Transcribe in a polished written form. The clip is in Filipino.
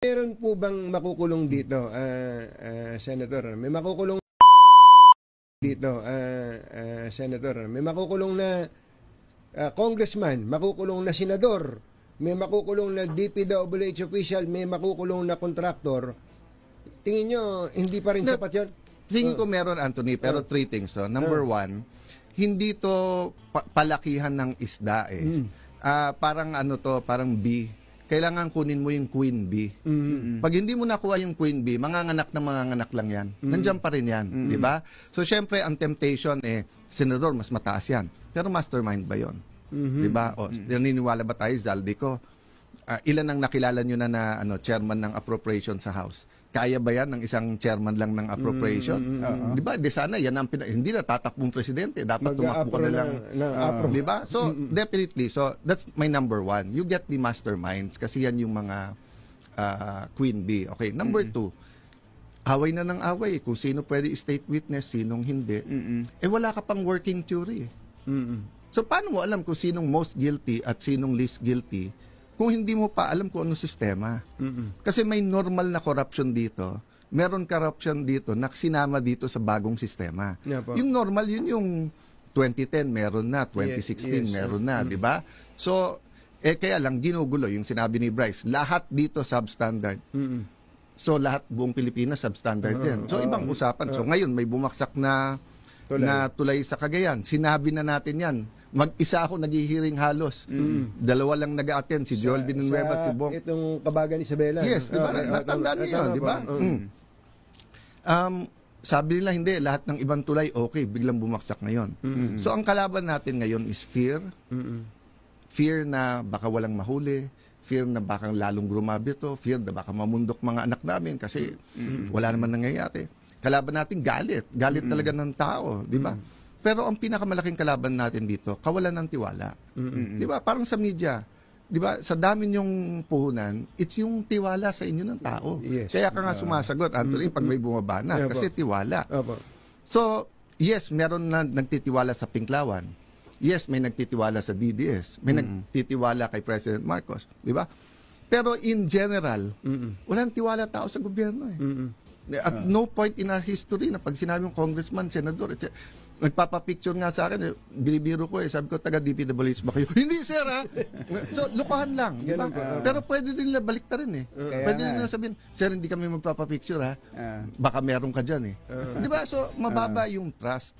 Meron po bang makukulong dito, Senator? May makukulong dito, Senator. May makukulong na congressman, makukulong na senador, may makukulong na DPWH official, may makukulong na contractor. Tingin nyo, hindi pa rin sapat yun? Tingin ko meron, Anthony, pero three things. So, number one, hindi to palakihan ng isda eh. Parang ano to, parang bee. Kailangan kunin mo yung queen bee. Pag hindi mo nakuha yung queen bee, manganganak na manganganak lang yan. Nandiyan pa rin yan, di ba? So, syempre, ang temptation eh, senador, mas mataas yan. Pero mastermind ba yun? Di ba? O, naniniwala ba tayo, Zaldico? Ilan ang nakilala nyo na chairman ng appropriation sa House? Kaya ba yan ng isang chairman lang ng appropriation? Di ba? Di sana, yan ang hindi na tatakbong presidente. Dapat tumakbo ka na lang. Di ba? So, definitely. So, that's my number one. You get the masterminds kasi yan yung mga queen bee. Okay. Number two, away na ng away. Kung sino pwede state witness, sinong hindi. Eh, wala ka pang working theory. So, paano mo alam kung sinong most guilty at sinong least guilty kung hindi mo pa alam kung ano sistema? Kasi may normal na corruption dito. Meron corruption dito na sinama dito sa bagong sistema. Yung normal, yun yung 2010 meron na, 2016 meron na, di ba? So, kaya lang ginugulo yung sinabi ni Bryce. Lahat dito substandard. So, lahat buong Pilipinas substandard din. So, ibang usapan. So, ngayon may bumaksak na tulay sa Cagayan. Sinabi na natin yan. Mag-isa ako naghihiring halos. Dalawa lang nag-attend, si Joel Villanueva at si Bong. Itong Kabagan Isabela. Yes, di ba? Natandaan niyo yun, di ba? Sabi nila hindi, lahat ng ibang tulay okay, biglang bumaksak ngayon. So ang kalaban natin ngayon is fear. Fear na baka walang mahuli, fear na baka lalong grumabi to, fear na baka mamundok mga anak namin kasi wala naman nangyayari. Kalaban natin galit talaga ng tao, di ba? Pero ang pinakamalaking kalaban natin dito, kawalan ng tiwala. Di ba? Parang sa media, di ba? Sa dami niyong puhunan, it's yung tiwala sa inyo ng tao. Kaya ka nga sumasagot, Anthony, pag may bumaba na, kasi tiwala. So, yes, meron na nagtitiwala sa Pinklawan. Yes, may nagtitiwala sa DDS. May nagtitiwala kay President Marcos. Di ba? Pero in general, walang tiwala tao sa gobyerno eh. At no point in our history na pag sinabi yung congressman, senador, etc. Nagpapapicture nga sa akin, binibiro ko sabi ko, taga DPWH ba kayo? Hindi sir ha! So, lukuhan lang. Diba? Pero pwede din nila balik ta rin eh. Pwede din nila sabihin, sir, hindi kami magpapapicture ha. Baka meron ka dyan eh. Diba? So, mababa yung trust.